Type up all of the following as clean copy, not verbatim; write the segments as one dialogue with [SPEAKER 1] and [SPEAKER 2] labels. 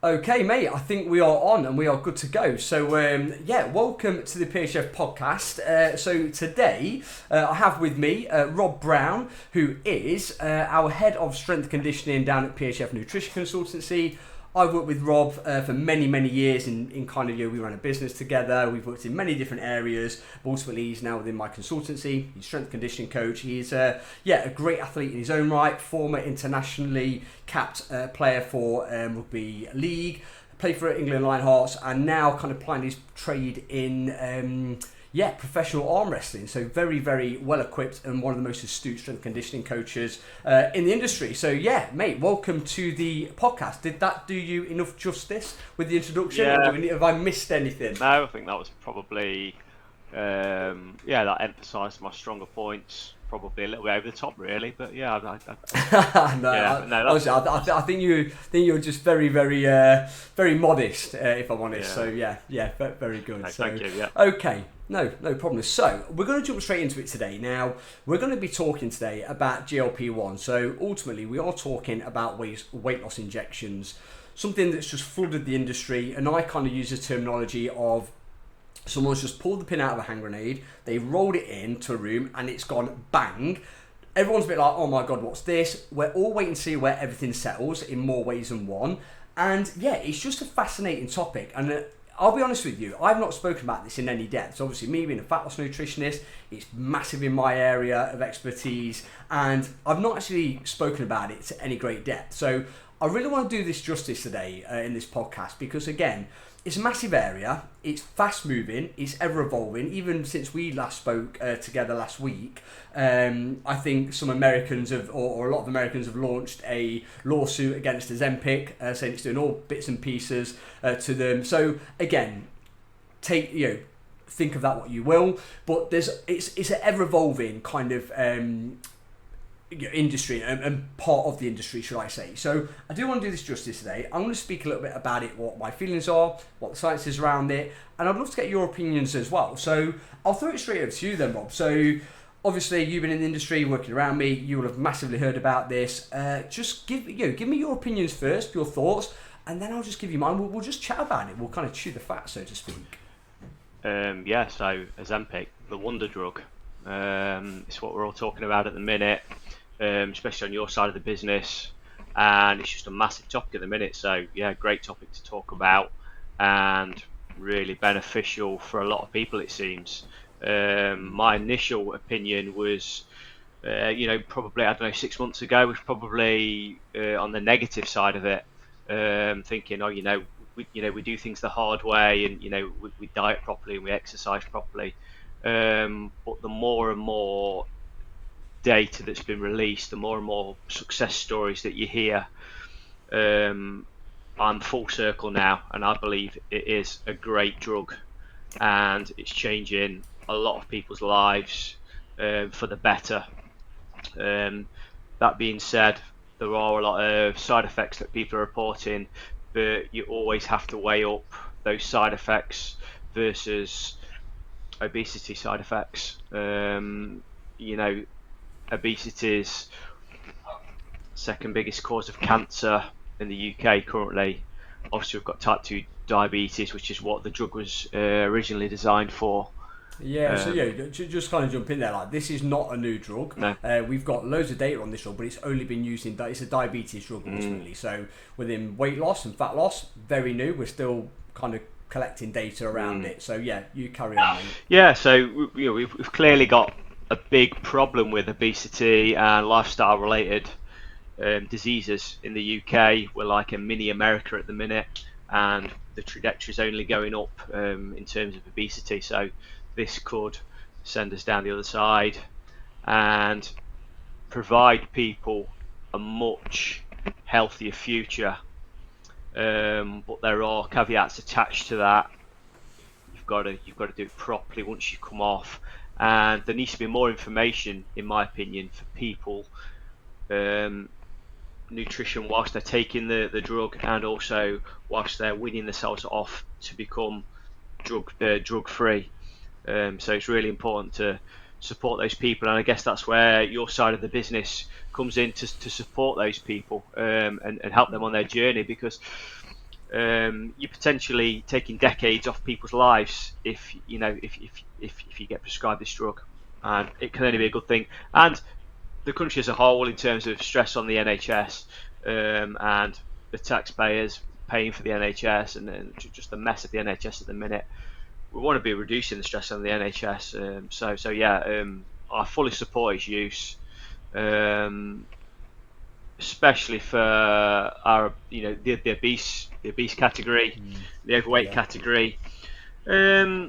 [SPEAKER 1] Okay, mate, I think we are on and we are good to go. So, welcome to the PHF podcast. So, today I have with me Rob Brown, who is our head of strength conditioning down at PHF Nutrition Consultancy. I've worked with Rob for many, many years in kind of, we run a business together. We've worked in many different areas. But ultimately, he's now within my consultancy. He's a strength conditioning coach. He's, a great athlete in his own right, former internationally capped player for rugby league, played for England Lionhearts, and now kind of applying his trade in professional arm wrestling. So very, very well equipped and one of the most astute strength conditioning coaches in the industry. So yeah, mate, welcome to the podcast. Did that do you enough justice with the introduction?
[SPEAKER 2] Yeah.
[SPEAKER 1] Or have I missed anything?
[SPEAKER 2] No, I think that was probably, that emphasised my stronger points. Probably a little bit over the top, really, but yeah,
[SPEAKER 1] I think you're just very, very, very modest, if I'm honest.
[SPEAKER 2] Yeah.
[SPEAKER 1] So very good.
[SPEAKER 2] No,
[SPEAKER 1] So
[SPEAKER 2] thank you. Yeah.
[SPEAKER 1] okay, no problem. So we're going to jump straight into it today. Now we're going to be talking today about GLP-1. So ultimately, we are talking about weight loss injections, something that's just flooded the industry, and I kind of use the terminology of someone's just pulled the pin out of a hand grenade, they rolled it into a room, and it's gone bang. Everyone's a bit like, oh my God, what's this? We're all waiting to see where everything settles in more ways than one. And yeah, it's just a fascinating topic. And I'll be honest with you, I've not spoken about this in any depth. So obviously, me being a fat loss nutritionist, it's massive in my area of expertise. And I've not actually spoken about it to any great depth. So I really want to do this justice today in this podcast because, again, it's a massive area, it's fast moving, it's ever evolving. Even since we last spoke together last week, I think some Americans or a lot of Americans have launched a lawsuit against Ozempic, saying it's doing all bits and pieces to them. So again, think of that what you will, but it's an ever evolving kind of industry and part of the industry, should I say. So I do want to do this justice today. I'm going to speak a little bit about it, what my feelings are, what the science is around it, and I'd love to get your opinions as well. So I'll throw it straight over to you then, Rob. So obviously you've been in the industry working around me, you will have massively heard about this. Just give me your opinions first, your thoughts, and then I'll just give you mine. We'll just chat about it. We'll kind of chew the fat, so to speak.
[SPEAKER 2] So Ozempic, the wonder drug, it's what we're all talking about at the minute. Especially on your side of the business, and it's just a massive topic at the minute. So yeah, great topic to talk about, and really beneficial for a lot of people, it seems. My initial opinion was, probably 6 months ago, was probably on the negative side of it, thinking, we do things the hard way, and we diet properly and we exercise properly. But the more and more data that's been released, the more and more success stories that you hear, I'm full circle now, and I believe it is a great drug, and it's changing a lot of people's lives for the better. That being said, there are a lot of side effects that people are reporting, but you always have to weigh up those side effects versus obesity side effects. Obesity is second biggest cause of cancer in the UK currently. Obviously, we've got type 2 diabetes, which is what the drug was originally designed for.
[SPEAKER 1] Just kind of jump in there. Like, this is not a new drug.
[SPEAKER 2] No.
[SPEAKER 1] We've got loads of data on this drug, but it's only been used it's a diabetes drug ultimately. So within weight loss and fat loss, very new. We're still kind of collecting data around it. So yeah, you carry on, mate.
[SPEAKER 2] Yeah, so we've clearly got a big problem with obesity and lifestyle related diseases in the UK. We're like a mini America at the minute, and the trajectory is only going up in terms of obesity. So this could send us down the other side and provide people a much healthier future. But there are caveats attached to that. You've got to do it properly once you come off. And there needs to be more information, in my opinion, for people, nutrition whilst they're taking the drug, and also whilst they're weaning themselves off to become drug free. So it's really important to support those people, and I guess that's where your side of the business comes in to support those people and help them on their journey, because you're potentially taking decades off people's lives if you get prescribed this drug, and it can only be a good thing. And the country as a whole, in terms of stress on the NHS, and the taxpayers paying for the NHS, and then just the mess of the NHS at the minute, we want to be reducing the stress on the NHS. I fully support its use, especially for our, the obese category, the overweight category. I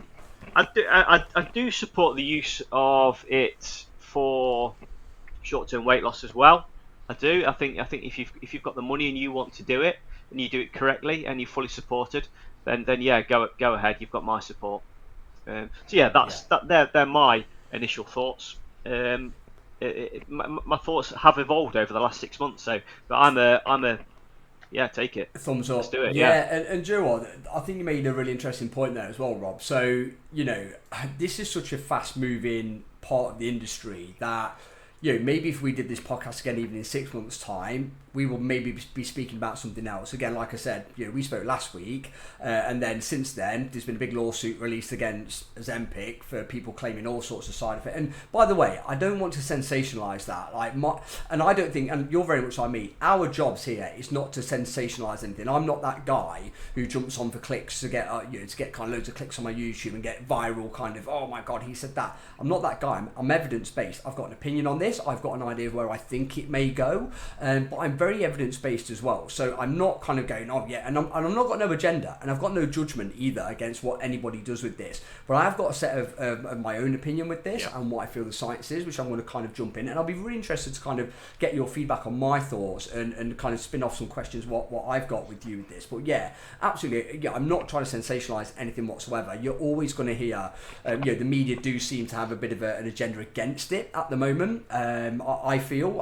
[SPEAKER 2] do support the use of it for short-term weight loss as well. I do. I think if you've got the money and you want to do it and you do it correctly and you're fully supported, then yeah, go ahead. You've got my support. They're my initial thoughts. My thoughts have evolved over the last 6 months. But I'm a yeah, take it.
[SPEAKER 1] Thumbs up.
[SPEAKER 2] Let's do it.
[SPEAKER 1] Yeah, and do you know what? I think you made a really interesting point there as well, Rob. So, this is such a fast-moving part of the industry that, maybe if we did this podcast again, even in 6 months' time, we will maybe be speaking about something else. Again, like I said, we spoke last week, and then since then, there's been a big lawsuit released against Ozempic for people claiming all sorts of side effects. And by the way, I don't want to sensationalise that. And I don't think, and you're very much like me, our jobs here is not to sensationalise anything. I'm not that guy who jumps on for clicks to get kind of loads of clicks on my YouTube and get viral kind of, oh my God, he said that. I'm not that guy. I'm evidence-based. I've got an opinion on this. I've got an idea of where I think it may go, but I'm very evidence-based as well. So I'm not kind of going, oh yeah, and I'm not got no agenda, and I've got no judgment either against what anybody does with this. But I have got a set of my own opinion with this and what I feel the science is, which I'm going to kind of jump in, and I'll be really interested to kind of get your feedback on my thoughts and kind of spin off some questions what I've got with you with this. But yeah, absolutely, yeah, I'm not trying to sensationalise anything whatsoever. You're always going to hear, the media do seem to have a bit of an agenda against it at the moment. I feel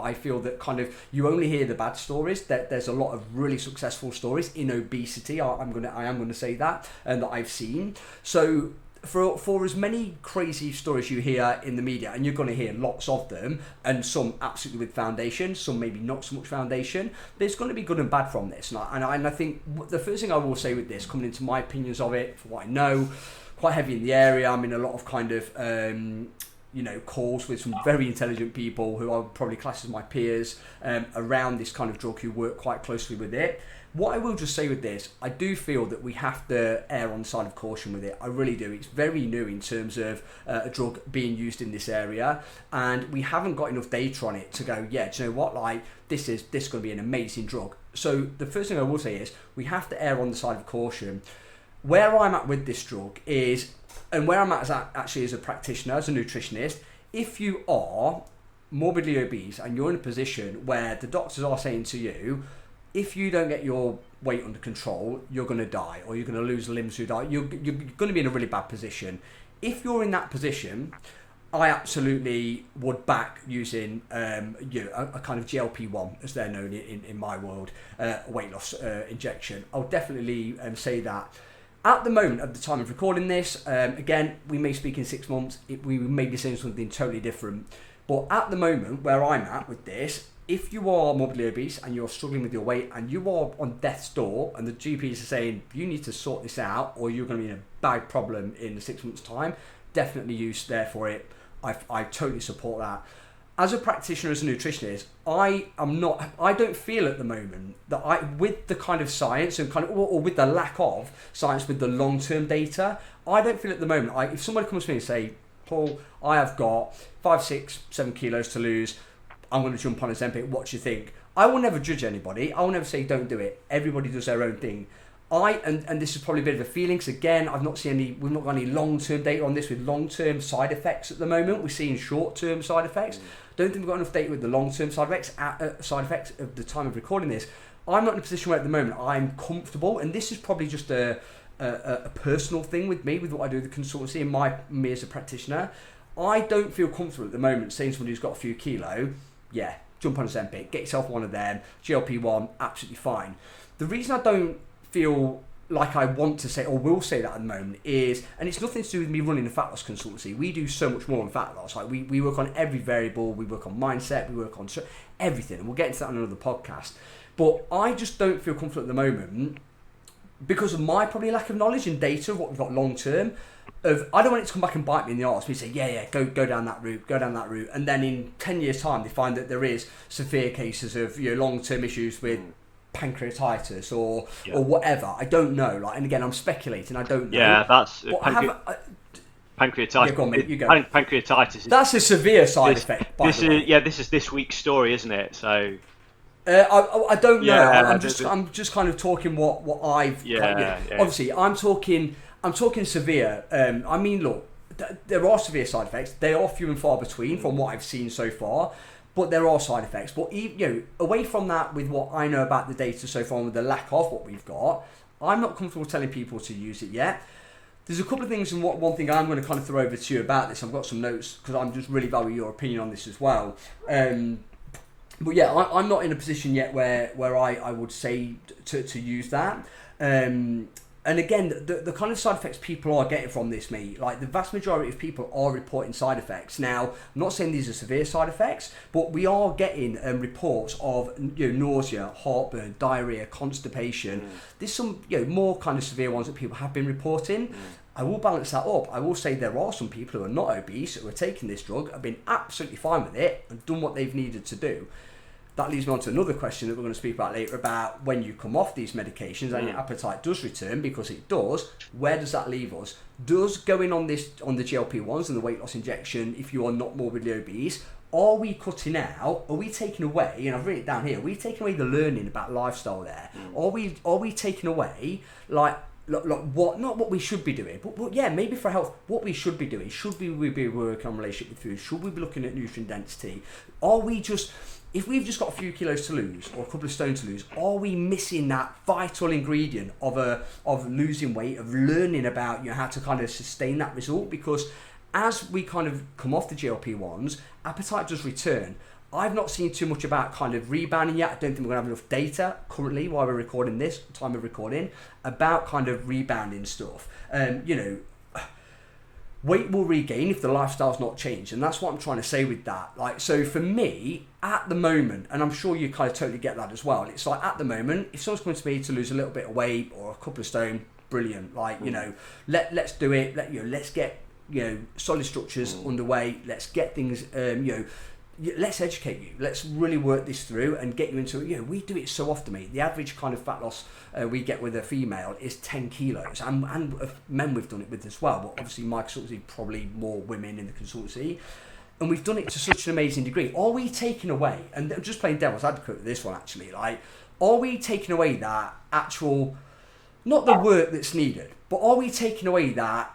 [SPEAKER 1] that kind of you only hear the bad stories. That there's a lot of really successful stories in obesity. I am going to say that, and that I've seen. So for as many crazy stories you hear in the media, and you're going to hear lots of them, and some absolutely with foundation, some maybe not so much foundation, there's going to be good and bad from this. And I think the first thing I will say with this, coming into my opinions of it, for what I know, quite heavy in the area. I'm in a lot of kind of calls with some very intelligent people who I would probably class as my peers around this kind of drug, who work quite closely with it. What I will just say with this, I do feel that we have to err on the side of caution with it. I really do. It's very new in terms of a drug being used in this area, and we haven't got enough data on it to go, yeah, do you know what, like this is going to be an amazing drug. So the first thing I will say is we have to err on the side of caution. Where I'm at with this drug is, and where I'm at actually as a practitioner, as a nutritionist, if you are morbidly obese and you're in a position where the doctors are saying to you, if you don't get your weight under control, you're going to die, or you're going to lose limbs through diet, you're going to be in a really bad position. If you're in that position, I absolutely would back using a kind of GLP-1, as they're known in my world, weight loss injection. I'll definitely say that. At the moment, at the time of recording this, again, we may speak in 6 months, we may be saying something totally different. But at the moment, where I'm at with this, if you are morbidly obese and you're struggling with your weight and you are on death's door and the GPs are saying you need to sort this out or you're going to be in a bad problem in 6 months' time, definitely use there for it. I totally support that. As a practitioner, as a nutritionist, I don't feel at the moment that with the kind of science and kind of, or with the lack of science with the long-term data, I don't feel at the moment, if somebody comes to me and say, Paul, I have got 5, 6, 7 kilos to lose, I'm going to jump on Ozempic, what do you think? I will never judge anybody. I will never say don't do it. Everybody does their own thing. And this is probably a bit of a feeling, because again, we've not got any long-term data on this with long-term side effects at the moment. We're seeing short-term side effects. Don't think we've got enough data with the long-term side effects at the time of recording this. I'm not in a position where at the moment I'm comfortable, and this is probably just a personal thing with me, with what I do with the consultancy and me as a practitioner. I don't feel comfortable at the moment saying somebody who's got a few kilo, yeah, jump on Ozempic, get yourself one of them, GLP-1, absolutely fine. The reason I don't feel like I want to say or will say that at the moment is, and it's nothing to do with me running a fat loss consultancy. We do so much more on fat loss. Like we work on every variable, we work on mindset, we work on everything, and we'll get into that on another podcast. But I just don't feel comfortable at the moment because of my probably lack of knowledge and data of what we've got long term, I don't want it to come back and bite me in the arse. We say, go down that route, and then in 10 years' time, they find that there is severe cases of long-term issues with pancreatitis or whatever. I don't know. And again, I'm speculating. I don't know.
[SPEAKER 2] Yeah, that's
[SPEAKER 1] pancreatitis.
[SPEAKER 2] Yeah,
[SPEAKER 1] go on, mate, you go.
[SPEAKER 2] Pancreatitis.
[SPEAKER 1] That's a severe side effect.
[SPEAKER 2] This is this week's story, isn't it? So.
[SPEAKER 1] I don't know. I'm just kind of talking what I've. Obviously, I'm talking severe. I mean, look, there are severe side effects. They are few and far between from what I've seen so far, but there are side effects. But away from that, with what I know about the data so far, and with the lack of what we've got, I'm not comfortable telling people to use it yet. There's a couple of things, and one thing I'm going to kind of throw over to you about this. I've got some notes because I'm just really value your opinion on this as well. But yeah, I'm not in a position yet where I would say to use that. And again, the kind of side effects people are getting from this, mate, like the vast majority of people are reporting side effects. Now, I'm not saying these are severe side effects, but we are getting reports of nausea, heartburn, diarrhea, constipation. There's some more kind of severe ones that people have been reporting. I will balance that up. I will say there are some people who are not obese, who are taking this drug, have been absolutely fine with it and done what they've needed to do. That leads me on to another question that we're going to speak about later, about when you come off these medications and your appetite does return, because it does. Where does that leave us? Does going on the GLP-1s and the weight loss injection, if you are not morbidly obese, are we cutting out, are we taking away, and I've written it down here, are we taking away the learning about lifestyle there? Are we taking away, what, not what we should be doing, but yeah, maybe for health, what we should be doing? Should we be working on relationship with food? Should we be looking at nutrient density? Are we just... If we've just got a few kilos to lose or a couple of stone to lose, are we missing that vital ingredient of losing weight, of learning about how to kind of sustain that result? Because as we kind of come off the GLP-1s, appetite does return. I've not seen too much about kind of rebounding yet. I don't think we're going to have enough data currently while we're recording this, time of recording, about kind of rebounding stuff. Weight will regain if the lifestyle's not changed, and that's what I'm trying to say with that. So for me, at the moment, and I'm sure you kind of totally get that as well, it's like at the moment, if someone's coming to me to lose a little bit of weight or a couple of stone, brilliant. Let's do it. Let's get solid structures underway. Let's get things let's educate you. Let's really work this through and get you into it. We do it so often, mate. The average kind of fat loss we get with a female is 10 kilos. And men we've done it with as well. But obviously my consultancy, probably more women in the consultancy. And we've done it to such an amazing degree. Are we taking away, and I'm just playing devil's advocate with this one actually, are we taking away that actual, not the work that's needed, but are we taking away that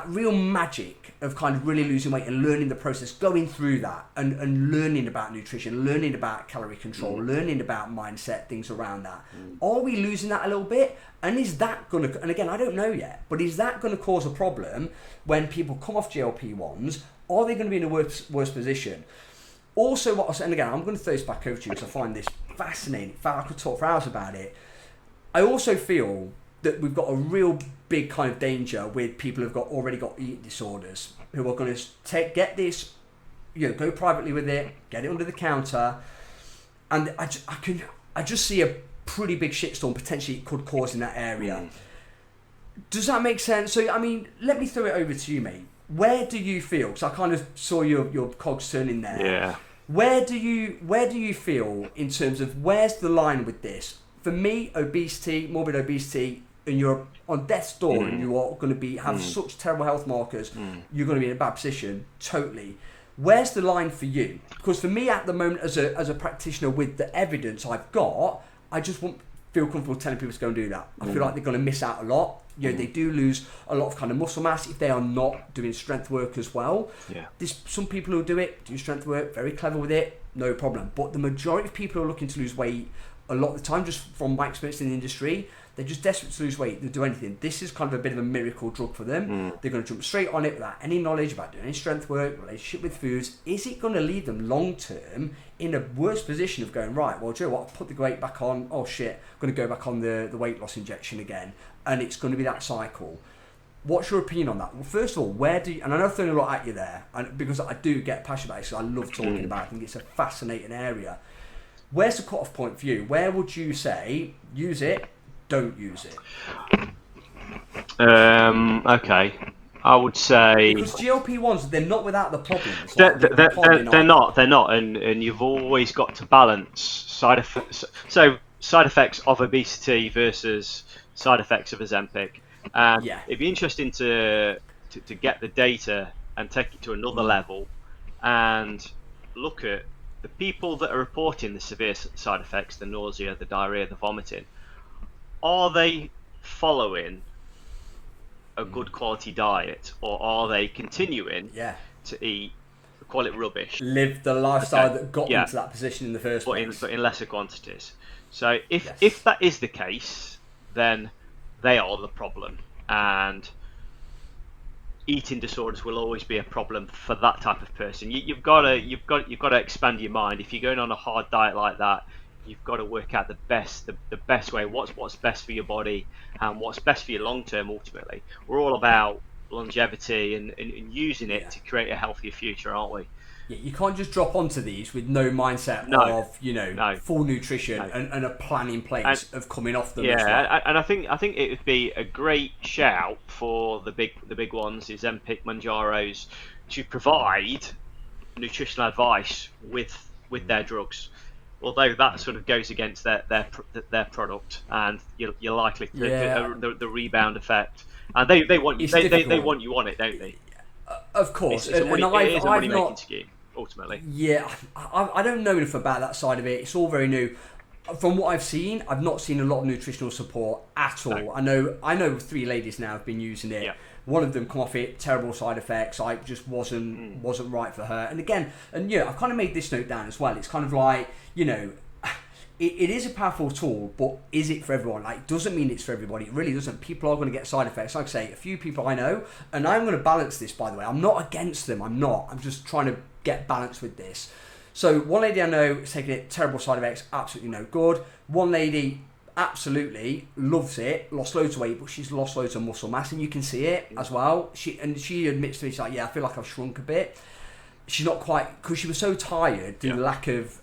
[SPEAKER 1] real magic of kind of really losing weight and learning the process, going through that and learning about nutrition, learning about calorie control, learning about mindset, things around that? Are we losing that a little bit? And is that going to, and again, I don't know yet, but is that going to cause a problem when people come off GLP-1s? Are they going to be in a worse position? Also, and again, I'm going to throw this back over to you because I find this fascinating. In fact, I could talk for hours about it. I also feel that we've got a real big kind of danger with people who've already got eating disorders, who are going to get this, go privately with it, get it under the counter, and I just see a pretty big shitstorm potentially it could cause in that area. Does that make sense? So I mean, let me throw it over to you, mate. Where do you feel? Because I kind of saw your cogs turning there.
[SPEAKER 2] Yeah.
[SPEAKER 1] Where do you feel in terms of where's the line with this? For me, obesity, morbid obesity, and you're on death's door and you are going to have such terrible health markers, you're going to be in a bad position, totally. Where's the line for you? Because for me at the moment, as a practitioner with the evidence I've got, I just won't feel comfortable telling people to go and do that. I feel like they're going to miss out a lot. They do lose a lot of kind of muscle mass if they are not doing strength work as well. Yeah. There's some people who do strength work, very clever with it, no problem. But the majority of people who are looking to lose weight, a lot of the time, just from my experience in the industry, they're just desperate to lose weight. They'll do anything. This is kind of a bit of a miracle drug for them. They're going to jump straight on it without any knowledge about doing any strength work, relationship with foods. Is it going to leave them long term in a worse position of going, right, well, do you know what, I'll put the weight back on, oh shit, I'm going to go back on the weight loss injection again. And it's going to be that cycle. What's your opinion on that? Well, first of all, where do you, and I know I'm throwing a lot at you there, because I do get passionate about it, so I love talking about it. I think it's a fascinating area. Where's the cut-off point for you? Where would you say, use it, don't use it?
[SPEAKER 2] Okay, I would say
[SPEAKER 1] Because GLP-1s, they're not without the problems.
[SPEAKER 2] they're,
[SPEAKER 1] Like, we
[SPEAKER 2] they're,
[SPEAKER 1] can't
[SPEAKER 2] they're,
[SPEAKER 1] deny
[SPEAKER 2] they're
[SPEAKER 1] that.
[SPEAKER 2] not. They're not, and you've always got to balance side effects. So side effects of obesity versus side effects of Ozempic, and
[SPEAKER 1] Yeah.
[SPEAKER 2] it'd be interesting to get the data and take it to another level, and look at the people that are reporting the severe side effects, the nausea, the diarrhea, the vomiting. Are they following a good quality diet, or are they continuing
[SPEAKER 1] Yeah.
[SPEAKER 2] to eat, call it rubbish?
[SPEAKER 1] Live the lifestyle
[SPEAKER 2] Okay,
[SPEAKER 1] that got them
[SPEAKER 2] yeah,
[SPEAKER 1] to that position in the first
[SPEAKER 2] but in
[SPEAKER 1] place.
[SPEAKER 2] but in lesser quantities. So if
[SPEAKER 1] Yes.
[SPEAKER 2] that is the case, then they are the problem, and eating disorders will always be a problem for that type of person. You've got to expand your mind. If you're going on a hard diet like that, you've got to work out the best way. What's best for your body and what's best for your long term. Ultimately, we're all about longevity and using it
[SPEAKER 1] Yeah.
[SPEAKER 2] to create a healthier future, aren't we?
[SPEAKER 1] Yeah, you can't just drop onto these with no mindset
[SPEAKER 2] No,
[SPEAKER 1] of,
[SPEAKER 2] no,
[SPEAKER 1] full nutrition
[SPEAKER 2] no.
[SPEAKER 1] and a plan in
[SPEAKER 2] And
[SPEAKER 1] place of coming off them as
[SPEAKER 2] yeah,
[SPEAKER 1] well.
[SPEAKER 2] and I think it would be a great shout for the big ones, the Zempic, Manjaros, to provide nutritional advice with their drugs. Although that sort of goes against their product, and you're likely to
[SPEAKER 1] Yeah,
[SPEAKER 2] the rebound effect. And they want you
[SPEAKER 1] it's
[SPEAKER 2] they
[SPEAKER 1] difficult.
[SPEAKER 2] want you on it, don't they?
[SPEAKER 1] Of
[SPEAKER 2] It's,
[SPEAKER 1] course,
[SPEAKER 2] it's a
[SPEAKER 1] and
[SPEAKER 2] money it is a
[SPEAKER 1] I've
[SPEAKER 2] money making
[SPEAKER 1] not.
[SPEAKER 2] scheme ultimately.
[SPEAKER 1] Yeah, I don't know enough about that side of it. It's all very new. From what I've seen, I've not seen a lot of nutritional support at
[SPEAKER 2] No,
[SPEAKER 1] all. I know 3 ladies now have been using it.
[SPEAKER 2] yeah,
[SPEAKER 1] One of them come off it, terrible side effects. I just wasn't right for her. And again, I've kind of made this note down as well. It's kind of like, it is a powerful tool, but is it for everyone? Like, doesn't mean it's for everybody. It really doesn't. People are going to get side effects. Like I say, a few people I know, and I'm going to balance this, by the way. I'm not against them. I'm not. I'm just trying to get balance with this. So one lady I know is taking it, terrible side effects, absolutely no good. One lady absolutely loves it, lost loads of weight, but she's lost loads of muscle mass, and you can see it as well. She admits to me, she's like, yeah, I feel like I've shrunk a bit. She's not quite, because she was so tired due to the lack of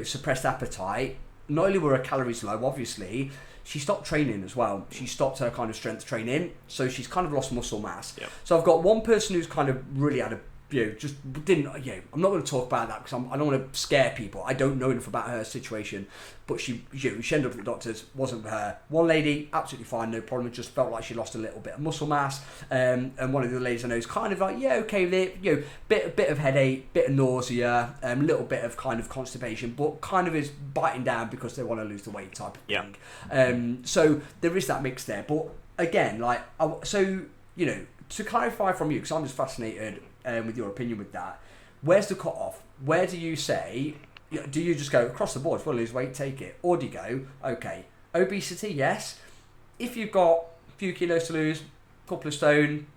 [SPEAKER 1] suppressed appetite. Not only were her calories low, obviously, she stopped training as well. She stopped her kind of strength training, so she's kind of lost muscle mass.
[SPEAKER 2] yeah,
[SPEAKER 1] So I've got one person who's kind of really had a just didn't. I'm not going to talk about that because I don't want to scare people. I don't know enough about her situation, but she ended up at the doctor's. Wasn't for her. One lady absolutely fine, no problem. Just felt like she lost a little bit of muscle mass. And one of the ladies I know is kind of like, yeah, okay with it. Bit of headache, bit of nausea, little bit of kind of constipation, but kind of is biting down because they want to lose the weight type of
[SPEAKER 2] yeah.
[SPEAKER 1] thing. So there is that mix there. But again, like, to clarify from you, because I'm just fascinated with your opinion with that. Where's the cut off? Where do you say? Do you just go across the board? If you want to lose weight, take it, or do you go, okay, obesity, yes. If you've got a few kilos to lose, a couple of stone,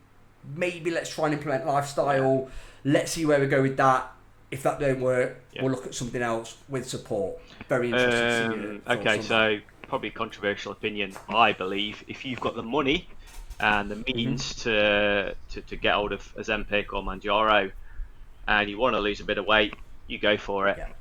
[SPEAKER 1] maybe let's try and implement lifestyle. Let's see where we go with that. If that don't work, we'll look at something else with support. Very interested to see your thoughts
[SPEAKER 2] Okay,
[SPEAKER 1] on
[SPEAKER 2] so probably controversial opinion. I believe if you've got the money and the means to get hold of Ozempic or Manjaro, and you want to lose a bit of weight, you go for it.
[SPEAKER 1] that.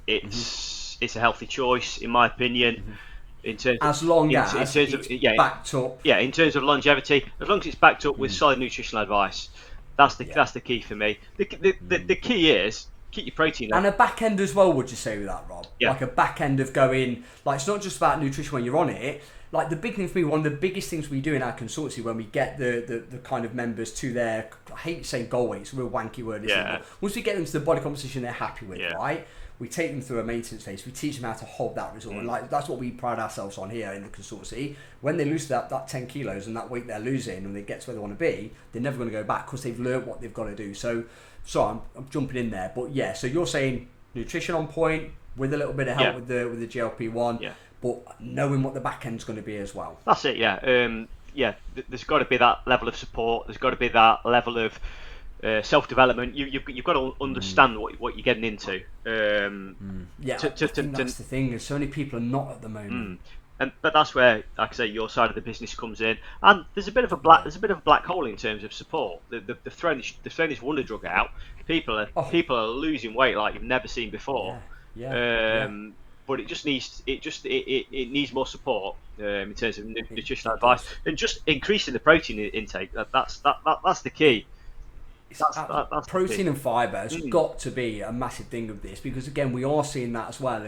[SPEAKER 2] It's a healthy choice, in my opinion. In terms of,
[SPEAKER 1] As long as
[SPEAKER 2] in terms
[SPEAKER 1] it's
[SPEAKER 2] of yeah,
[SPEAKER 1] backed up.
[SPEAKER 2] yeah, in terms of longevity, as long as it's backed up with solid nutritional advice, that's the
[SPEAKER 1] Yeah.
[SPEAKER 2] that's the key for me. The key is keep your protein up.
[SPEAKER 1] And a back end as well, would you say, with that, Rob?
[SPEAKER 2] Yeah,
[SPEAKER 1] Like a back end of going, like, it's not just about nutrition when you're on it. Like, the big thing for me, one of the biggest things we do in our consultancy when we get the kind of members to their, I hate saying goal weight, it's a real wanky word, isn't it? But once we get them to the body composition they're happy with, right? We take them through a maintenance phase. We teach them how to hold that result. And like, that's what we pride ourselves on here in the consultancy. When they lose that 10 kilos and that weight they're losing and they get to where they want to be, they're never going to go back because they've learned what they've got to do. So I'm jumping in there. But yeah, so you're saying nutrition on point with a little bit of help with the GLP-1, but knowing what the back end's going to be as well.
[SPEAKER 2] that's it. There's got to be that level of support. There's got to be that level of self-development. You've got to understand what you're getting into.
[SPEAKER 1] Yeah, I think that's the thing. There's so many people are not at the moment.
[SPEAKER 2] But that's where, like I say, your side of the business comes in. And there's a bit of a black hole in terms of support. They've thrown this wonder drug out. People are losing weight like you've never seen before. but it needs more support in terms of nutritional
[SPEAKER 1] It
[SPEAKER 2] advice
[SPEAKER 1] does.
[SPEAKER 2] and just increasing the protein intake. That's the key. That's the key.
[SPEAKER 1] Protein and fibre has
[SPEAKER 2] Mm.
[SPEAKER 1] got to be a massive thing of this, because again we are seeing that as well.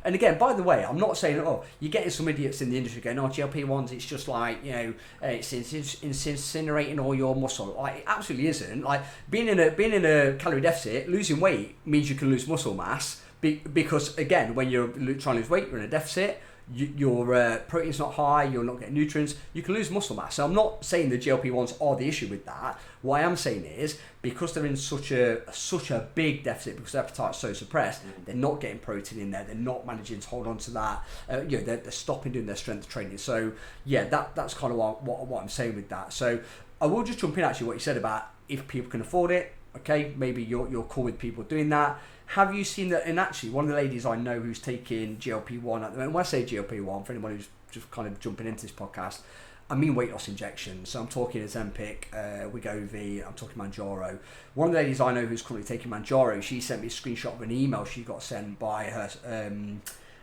[SPEAKER 1] And again, by the way, I'm not saying, oh, you're getting some idiots in the industry going, oh, GLP-1s, it's just like, it's incinerating all your muscle. Like, it absolutely isn't. Like, being in a calorie deficit, losing weight means you can lose muscle mass, because again, when you're trying to lose weight, you're in a deficit. Your protein's not high, you're not getting nutrients, you can lose muscle mass. So I'm not saying the GLP-1s are the issue with that. What I am saying is, because they're in such a big deficit, because their appetite's so suppressed, they're not getting protein in there, they're not managing to hold on to that, they're stopping doing their strength training. So yeah, that's kind of what I'm saying with that. So I will just jump in actually what you said about if people can afford it, okay, maybe you're cool with people doing that. Have you seen that? And actually, one of the ladies I know who's taking GLP-1 at the moment, when I say GLP-1, for anyone who's just kind of jumping into this podcast, I mean weight loss injections. So I'm talking Ozempic, Wegovy, I'm talking Mounjaro. One of the ladies I know who's currently taking Mounjaro, she sent me a screenshot of an email she got sent by her,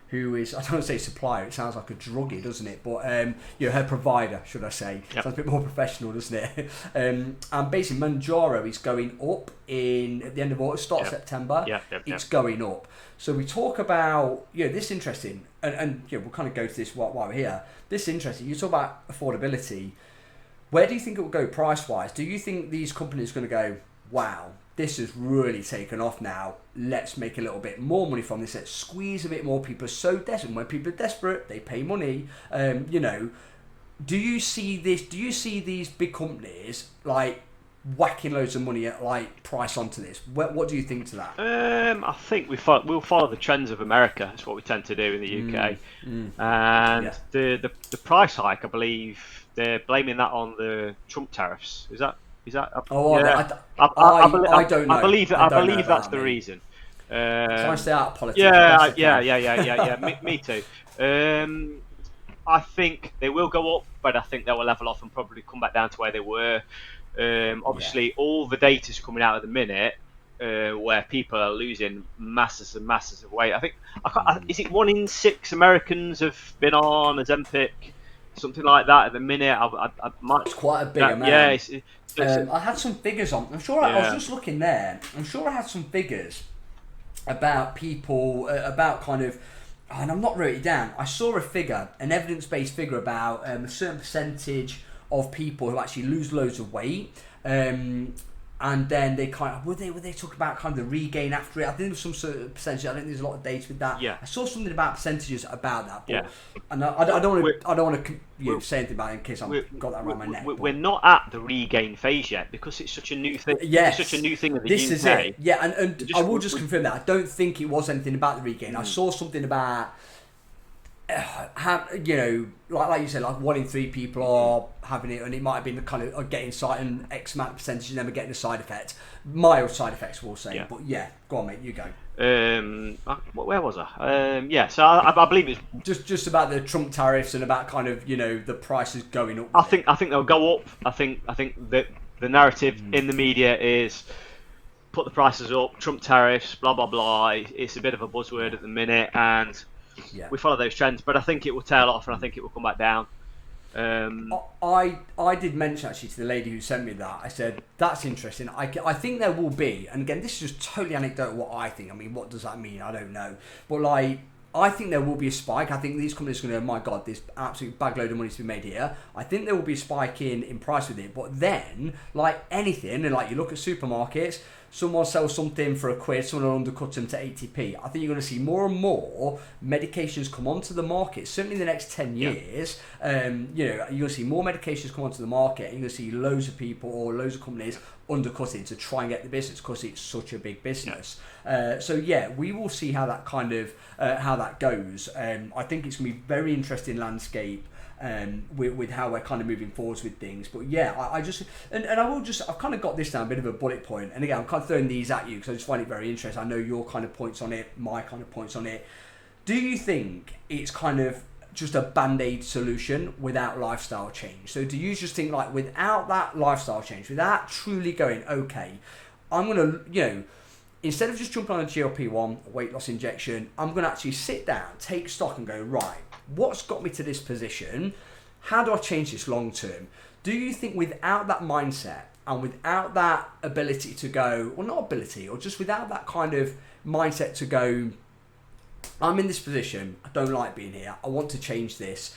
[SPEAKER 1] who is, I don't want to say supplier, it sounds like a druggie, doesn't it? But her provider, should I say.
[SPEAKER 2] Yep.
[SPEAKER 1] Sounds a bit more professional, doesn't it? And basically Mounjaro is going up at the end of August, start of September. It's going up. So we talk about, this is interesting, and we'll kind of go to this while we're here. This is interesting. You talk about affordability. Where do you think it will go price-wise? Do you think these companies are going to go, wow, this has really taken off now, let's make a little bit more money from this, let's squeeze a bit more? People are so desperate. When people are desperate, they pay money. Do you see this? Do you see these big companies like whacking loads of money at like price onto this? What do you think to that?
[SPEAKER 2] I think we'll follow the trends of America. That's what we tend to do in the UK. And the price hike, I believe they're blaming that on the Trump tariffs. Is that?
[SPEAKER 1] Oh,
[SPEAKER 2] yeah.
[SPEAKER 1] I don't know.
[SPEAKER 2] I believe that's the
[SPEAKER 1] mate.
[SPEAKER 2] reason.
[SPEAKER 1] Trying to stay out of politics.
[SPEAKER 2] Yeah. Me too. I think they will go up, but I think they will level off and probably come back down to where they were. Obviously, all the data's coming out at the minute where people are losing masses and masses of weight. I think, is it 1 in 6 Americans have been on Ozempic, something like that at the minute? I might.
[SPEAKER 1] It's quite a big amount.
[SPEAKER 2] Yeah,
[SPEAKER 1] I had some figures on. I'm sure I was just looking there. I'm sure I had some figures about people, about kind of, and I'm not wrote it down. I saw a figure, an evidence-based figure about a certain percentage of people who actually lose loads of weight, and then they kind of would they talk about kind of the regain after it. I think there was some sort of percentage. I think there's a lot of data with that.
[SPEAKER 2] Yeah.
[SPEAKER 1] I saw something about percentages about that. But,
[SPEAKER 2] Yeah.
[SPEAKER 1] And I don't want to say anything about it in case I've got that around my neck.
[SPEAKER 2] We're not at the regain phase yet because it's such a new thing.
[SPEAKER 1] Yes.
[SPEAKER 2] It's such a new thing in the
[SPEAKER 1] This
[SPEAKER 2] UK.
[SPEAKER 1] is it. Yeah, and I will just confirm that. I don't think it was anything about the regain. I saw something about like you said, like 1 in 3 people are having it, and it might have been the kind of getting and X amount of percentage and never getting a side effect, mild side effects, we'll say. But go on, mate, you go.
[SPEAKER 2] Where was I? So I believe it's
[SPEAKER 1] just about the Trump tariffs and about kind of the prices going up.
[SPEAKER 2] I think they'll go up. I think that the narrative in the media is put the prices up, Trump tariffs, blah blah blah. It's a bit of a buzzword at the minute, and we follow those trends. But I think it will tail off, and I think it will come back down.
[SPEAKER 1] I did mention actually to the lady who sent me that. I said that's interesting. I think there will be, and again, this is just totally anecdotal. What I think. I mean, what does that mean? I don't know. But I think there will be a spike. I think these companies are going to, my God, this absolute bagload of money to be made here. I think there will be a spike in price with it. But then, like anything, and like you look at supermarkets, someone sells something for £1, someone will undercut them to 80p. I think you're going to see more and more medications come onto the market, certainly in the next 10 years. You're going to see more medications come onto the market, and you're going to see loads of people or loads of companies undercutting to try and get the business because it's such a big business. We will see how that kind of how that goes. I think it's going to be a very interesting landscape with how we're kind of moving forwards with things. But I've kind of got this down a bit of a bullet point, and again I'm kind of throwing these at you because I just find it very interesting. I know your kind of points on it, my kind of points on it. Do you think it's kind of just a band-aid solution without lifestyle change? So do you just think like without that lifestyle change, without truly going, okay, I'm gonna instead of just jumping on a GLP-1 weight loss injection, I'm going to actually sit down, take stock and go, right, what's got me to this position? How do I change this long term? Do you think without that mindset and without that ability to go, well, not ability, or just without that kind of mindset to go, I'm in this position, I don't like being here, I want to change this.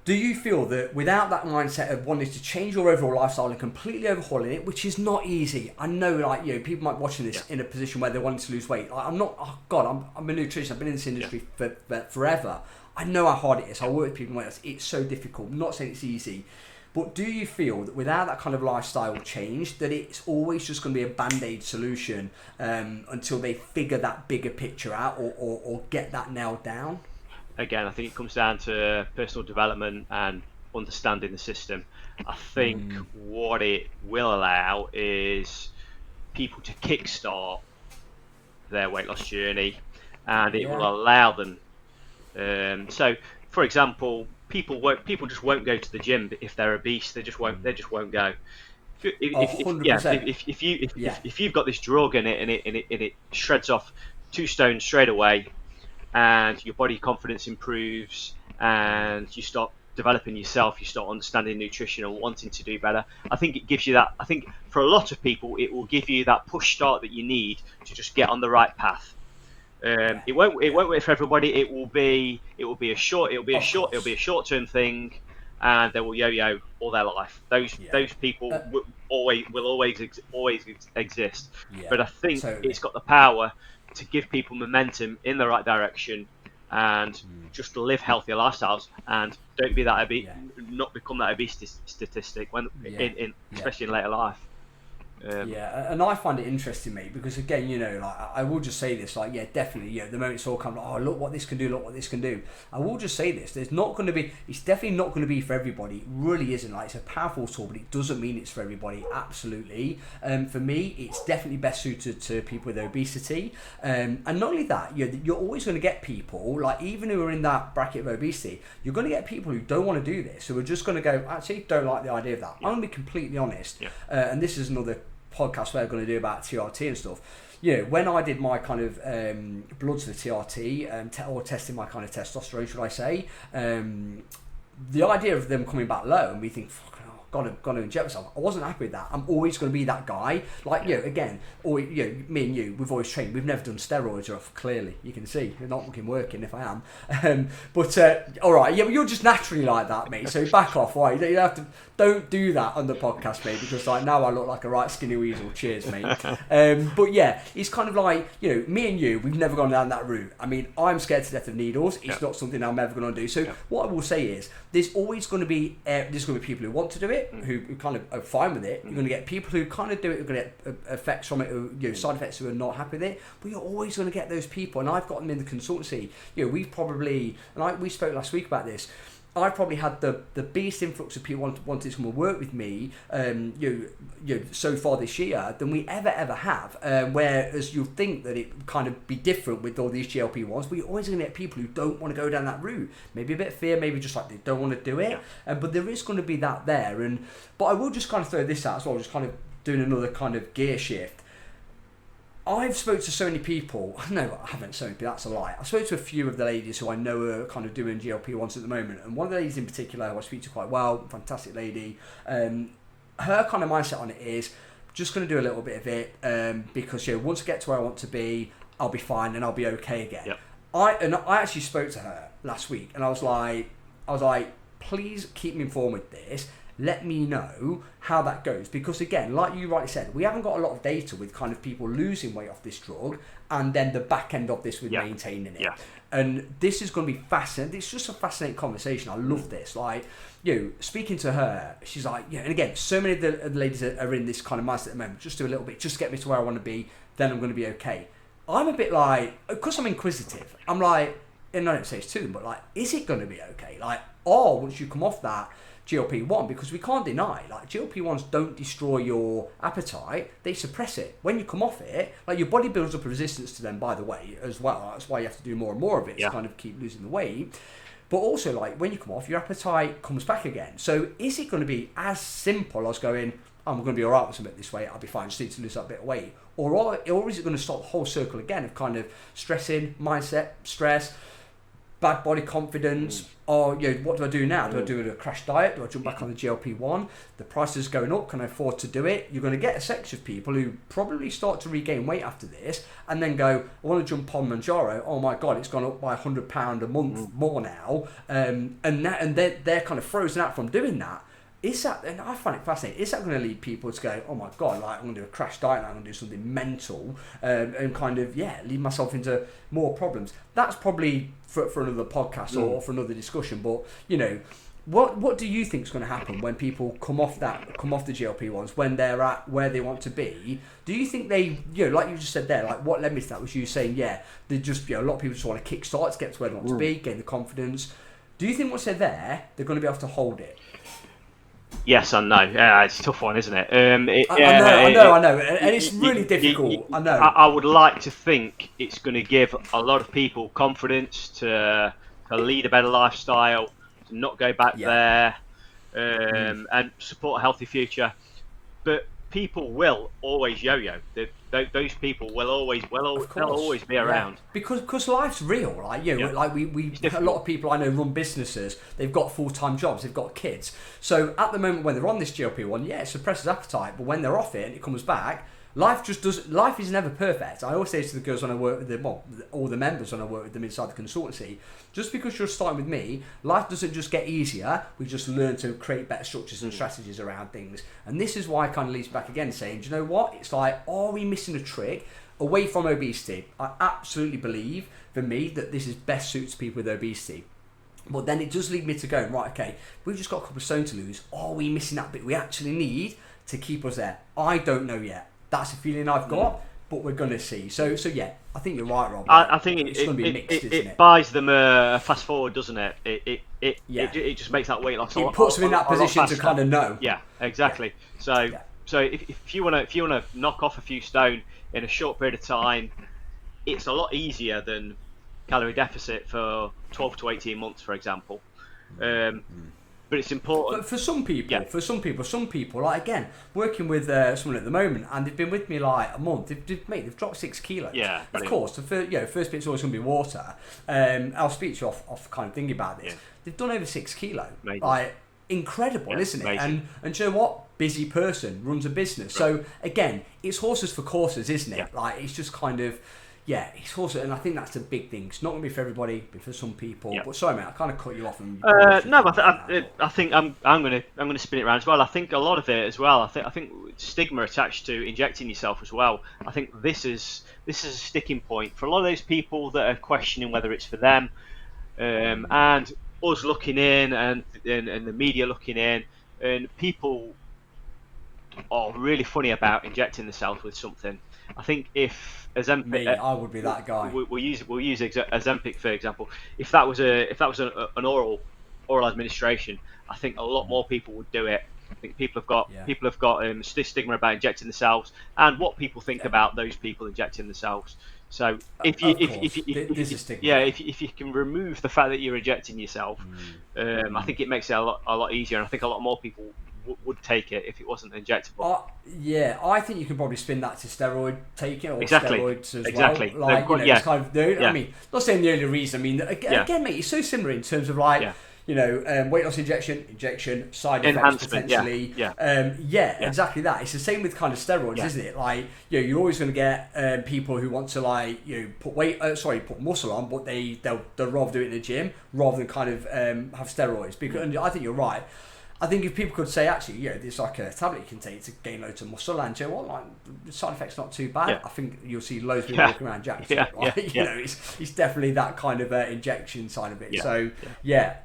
[SPEAKER 1] Do you feel that without that mindset of wanting to change your overall lifestyle and completely overhauling it, which is not easy, I know, like, you know, people might be watching this in a position where they're wanting to lose weight. Like, I'm not, oh God, I'm a nutritionist, I've been in this industry for forever. I know how hard it is. I work with people, it's so difficult. I'm not saying it's easy. But do you feel that without that kind of lifestyle change, that it's always just going to be a band-aid solution until they figure that bigger picture out or get that nailed down?
[SPEAKER 2] Again, I think it comes down to personal development and understanding the system. I think what it will allow is people to kickstart their weight loss journey, and it will allow them. So, for example, people just won't go to the gym if they're obese. They just won't go. If you've got this drug and it shreds off 2 stones straight away, and your body confidence improves, and you start developing yourself, you start understanding nutrition and wanting to do better. I think it gives you that. I think for a lot of people, it will give you that push start that you need to just get on the right path. It won't work for everybody. It will be a short term thing, and they will yo-yo all their life. Those people will always exist. But I think it's got the power to give people momentum in the right direction, and just live healthier lifestyles, and don't be that not become that obesity statistic especially in later life.
[SPEAKER 1] And I find it interesting, mate, because again, you know, like, I will just say this, like, yeah, definitely, you know, the moment it's all come, like, oh, look what this can do, look what this can do. I will just say this, it's definitely not going to be for everybody. It really isn't. Like, it's a powerful tool, but it doesn't mean it's for everybody, absolutely. For me, it's definitely best suited to people with obesity. And not only that, you're always going to get people, like, even who are in that bracket of obesity, you're going to get people who don't want to do this, who are just going to go, actually, don't like the idea of that. I'm going to be completely honest. And this is another podcast we're going to do about TRT and stuff. You know, when I did my kind of bloods for TRT, or testing my kind of testosterone, should I say, the idea of them coming back low and we think, fuck, got to inject myself. I wasn't happy with that. I'm always going to be that guy. Like, you know, again, or, you know, me and you, we've always trained. We've never done steroids, or clearly you can see they're not fucking working if I am. But all right, yeah, but you're just naturally like that, mate. So back off, right? You have to. Don't do that on the podcast, mate, because like now I look like a right skinny weasel. Cheers, mate. But yeah, it's kind of like, you know, me and you, we've never gone down that route. I mean, I'm scared to death of needles. It's not something I'm ever going to do. So what I will say is, there's always going to be people who want to do it, who kind of are fine with it. You're going to get people who kind of do it, who are going to get effects from it, you know, side effects, who are not happy with it. But you're always going to get those people, and I've got them in the consultancy. You know, we've probably, and we spoke last week about this. I've probably had the biggest influx of people wanting to come and work with me, you know, so far this year than we ever have. Whereas you'll think that it kind of be different with all these GLP ones, but you're always going to get people who don't want to go down that route. Maybe a bit of fear, maybe just like they don't want to do it. But there is going to be that there. But I will just kind of throw this out as well, just kind of doing another kind of gear shift. I've spoke to so many people. No, I haven't so many people, that's a lie. I spoke to a few of the ladies who I know are kind of doing GLP-1s at the moment. And one of the ladies in particular who I speak to quite well, fantastic lady, her kind of mindset on it is, just going to do a little bit of it because, you know, once I get to where I want to be, I'll be fine and I'll be okay again. I actually spoke to her last week and I was like, please keep me informed with this. Let me know how that goes, because again, like you rightly said, we haven't got a lot of data with kind of people losing weight off this drug and then the back end of this with maintaining it. And this is going to be fascinating. It's just a fascinating conversation. I love this. Like, you know, speaking to her, she's like, yeah, and again, so many of the ladies are in this kind of mindset at the moment. Just do a little bit, just get me to where I want to be, then I'm going to be okay. I'm a bit like, because I'm inquisitive, I'm like, and I don't say it's to them, but like, is it going to be okay? Like, once you come off that GLP-1, because we can't deny, like, GLP-1s don't destroy your appetite, they suppress it. When you come off it, like, your body builds up a resistance to them, by the way, as well. That's why you have to do more and more of it to kind of keep losing the weight. But also, like, when you come off, your appetite comes back again. So is it going to be as simple as going, I'm going to be all right with something this weight, I'll be fine, just need to lose that bit of weight. Or is it going to start the whole circle again of kind of stressing, mindset, stress, bad body confidence, or what do I do now? Do I do a crash diet? Do I jump back on the GLP-1? The price is going up, can I afford to do it? You're going to get a section of people who probably start to regain weight after this and then go, I want to jump on Manjaro, oh my God, it's gone up by £100 a month more now, and they're kind of frozen out from doing that. Is that, and I find it fascinating, is that going to lead people to go, oh my God, like I'm going to do a crash diet, I'm going to do something mental, and kind of, lead myself into more problems? That's probably for another podcast or for another discussion, but, what do you think is going to happen when people come off the GLP-1s, when they're at where they want to be? Do you think they, like you just said there, like what led me to that was you saying, they just, a lot of people just want to kickstart to get to where they want to be, gain the confidence. Do you think once they're there, they're going to be able to hold it?
[SPEAKER 2] Yes and no. Yeah, it's a tough one, isn't it?
[SPEAKER 1] I know, and it's really difficult. I know.
[SPEAKER 2] I would like to think it's going to give a lot of people confidence to lead a better lifestyle, to not go back there, and support a healthy future. But people will always yo-yo. Those people will always they'll always be around
[SPEAKER 1] because life's real, right? Like we a lot of people I know run businesses. They've got full-time jobs. They've got kids. So at the moment when they're on this GLP-1, it suppresses appetite. But when they're off it and it comes back, life is never perfect. I always say to the girls when I work with them, all the members when I work with them inside the consultancy, just because you're starting with me, life doesn't just get easier. We just learn to create better structures and strategies around things. And this is why I kind of leads back again saying, do you know what? It's like, are we missing a trick away from obesity? I absolutely believe, for me, that this is best suits people with obesity. But then it does lead me to going, right, okay, we've just got a couple of stone to lose. Are we missing that bit we actually need to keep us there? I don't know yet. That's a feeling I've got, but we're going to see. So I think you're right, Rob.
[SPEAKER 2] I think
[SPEAKER 1] it's going to be mixed, isn't it?
[SPEAKER 2] It buys them a fast forward, doesn't it? It just makes that weight loss.
[SPEAKER 1] It puts them in that position to kind of know.
[SPEAKER 2] Yeah, exactly. So if you want to knock off a few stone in a short period of time, it's a lot easier than calorie deficit for 12 to 18 months, for example. But it's important.
[SPEAKER 1] But for some people, like again, working with someone at the moment, and they've been with me like a month. They've dropped 6 kilos.
[SPEAKER 2] Yeah,
[SPEAKER 1] of course. The first bit's always going to be water. I'll speak to you off kind of thinking about this. Yeah. They've done over 6 kilo. Amazing. Like incredible, isn't it?
[SPEAKER 2] Amazing.
[SPEAKER 1] And you know what? Busy person runs a business. Right. So again, it's horses for courses, isn't it? Yeah. Like it's just kind of. Yeah, it's also, and I think that's a big thing. It's not going to be for everybody, but for some people. Yeah. But sorry, mate, I kind of cut you off. And
[SPEAKER 2] no, but I think I'm going to spin it around as well. I think a lot of it as well. I think stigma attached to injecting yourself as well. I think this is a sticking point for a lot of those people that are questioning whether it's for them, and us looking in, and the media looking in, and people are really funny about injecting themselves with something. I think if Ozempic,
[SPEAKER 1] I would be that guy.
[SPEAKER 2] We'll use Ozempic for example. If that was an oral administration, I think a lot more people would do it. I think people have got stigma about injecting themselves and what people think about those people injecting themselves. So if you can remove the fact that you're injecting yourself, I think it makes it a lot easier, and I think a lot more people would take it if it wasn't injectable.
[SPEAKER 1] I think you can probably spin that to steroid taking or steroids as
[SPEAKER 2] well.
[SPEAKER 1] Like, it's kind of I mean, not saying the only reason. I mean, again, mate, it's so similar in terms of like, weight loss injection, side effects potentially. Exactly that. It's the same with kind of steroids, isn't it? Like, you're always going to get people who want to like, put muscle on, but they'll rather do it in the gym rather than kind of have steroids. Because and I think you're right. I think if people could say, actually, there's like a tablet you can take to gain loads of muscle, and the side effect's not too bad. I think you'll see loads of people walking around jacked. It's definitely that kind of injection side of it.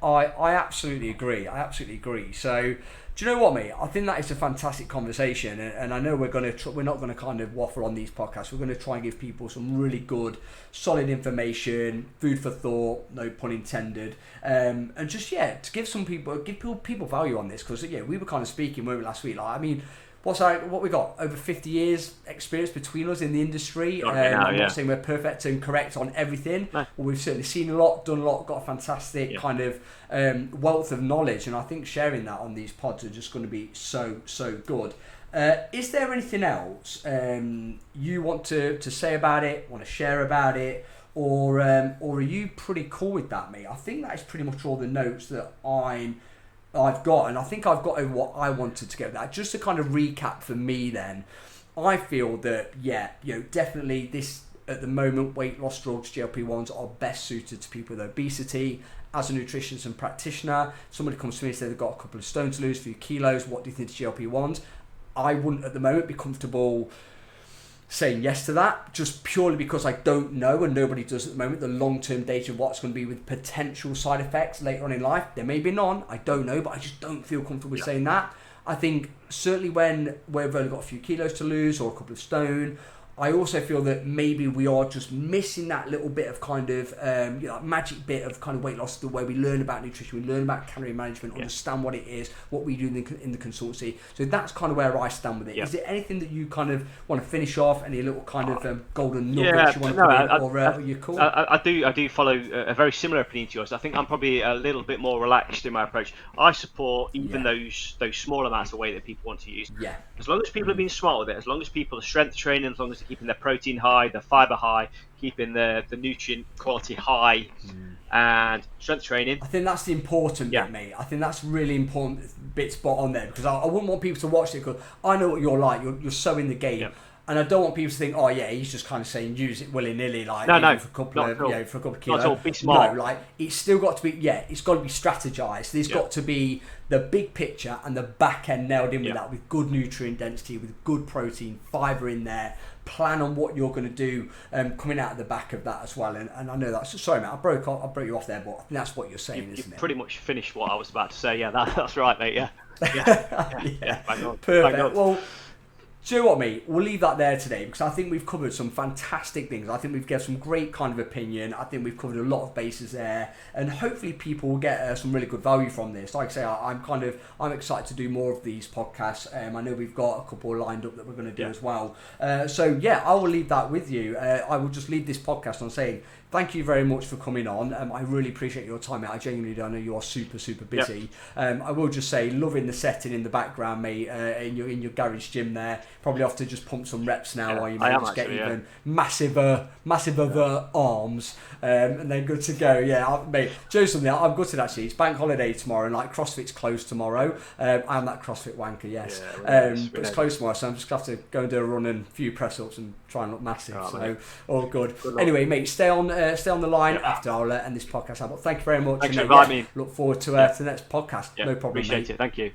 [SPEAKER 1] I absolutely agree. So, do you know what, mate? I think that is a fantastic conversation, and I know we're not going to kind of waffle on these podcasts. We're going to try and give people some really good, solid information, food for thought, no pun intended, and just to give people value on this, because we were kind of speaking, weren't we, last week? Like, I mean, what we got over 50 years experience between us in the industry. I'm not saying we're perfect and correct on everything. No. Well, we've certainly seen a lot, done a lot, got a fantastic kind of wealth of knowledge, and I think sharing that on these pods are just going to be so good. Is there anything else you want to say about it, want to share about it, or are you pretty cool with that, mate? I think that is pretty much all the notes that I've got, and I think I've got over what I wanted to get with that. Just to kind of recap for me then, I feel that, definitely this, at the moment, weight loss drugs, GLP-1s, are best suited to people with obesity. As a nutritionist and practitioner, somebody comes to me and says they've got a couple of stone to lose, a few kilos, what do you think of GLP-1s? I wouldn't at the moment be comfortable saying yes to that, just purely because I don't know, and nobody does at the moment, the long-term data of what's going to be with potential side effects later on in life. There may be none, I don't know, but I just don't feel comfortable with saying that. I think certainly when we've only got a few kilos to lose or a couple of stone, I also feel that maybe we are just missing that little bit of kind of magic bit of kind of weight loss, the way we learn about nutrition, we learn about calorie management, understand what it is, what we do in the consultancy. So that's kind of where I stand with it. Is there anything that you kind of want to finish off? Any little kind of golden nuggets you want to put in, or are you cool?
[SPEAKER 2] I do follow a very similar opinion to yours. I think I'm probably a little bit more relaxed in my approach. I support even those small amounts of weight that people want to use.
[SPEAKER 1] Yeah.
[SPEAKER 2] As long as people are being smart with it, as long as people are strength training, as long as they're keeping their protein high, their fibre high, keeping the nutrient quality high, and strength training.
[SPEAKER 1] I think that's the important bit, mate. I think that's really important bit spot on there, because I wouldn't want people to watch it because I know what you're like. You're so in the game. Yep. And I don't want people to think, oh yeah, he's just kind of saying use it willy nilly, like for a couple of for a couple of kilos.
[SPEAKER 2] Not at all. Be smart.
[SPEAKER 1] No, like it's still got to be it's got to be strategized. There's got to be the big picture and the back end nailed in with that, with good nutrient density, with good protein, fibre in there. Plan on what you're going to do coming out of the back of that as well. And I know that's, sorry mate, I broke you off there, but I think that's what you're saying, isn't it?
[SPEAKER 2] You pretty much finished what I was about to say. Yeah, that's right, mate. Yeah. Bang on.
[SPEAKER 1] Perfect.
[SPEAKER 2] Bang on.
[SPEAKER 1] Well, do you know what, mate? We'll leave that there today, because I think we've covered some fantastic things. I think we've given some great kind of opinion. I think we've covered a lot of bases there, and hopefully people will get some really good value from this. Like I say, I'm excited to do more of these podcasts. I know we've got a couple lined up that we're going to do as well. So I will leave that with you. I will just leave this podcast on saying thank you very much for coming on. I really appreciate your time, mate. I genuinely do. I know you are super, super busy. I will just say, loving the setting in the background, mate, in your garage gym there. Probably have to just pump some reps now while you may just get even massive arms, and then good to go. Mate, Joe, something I'm gutted actually. It's bank holiday tomorrow, and like CrossFit's closed tomorrow. I'm that CrossFit wanker, yes. But it's closed tomorrow, so I'm just gonna have to go and do a run and a few press ups and try and look massive. All good. Anyway, mate, stay on the line after I'll end this podcast out. But thank you very much.
[SPEAKER 2] Thanks for inviting me.
[SPEAKER 1] Look forward to the next podcast. No problem.
[SPEAKER 2] Appreciate
[SPEAKER 1] mate.
[SPEAKER 2] it. Thank you.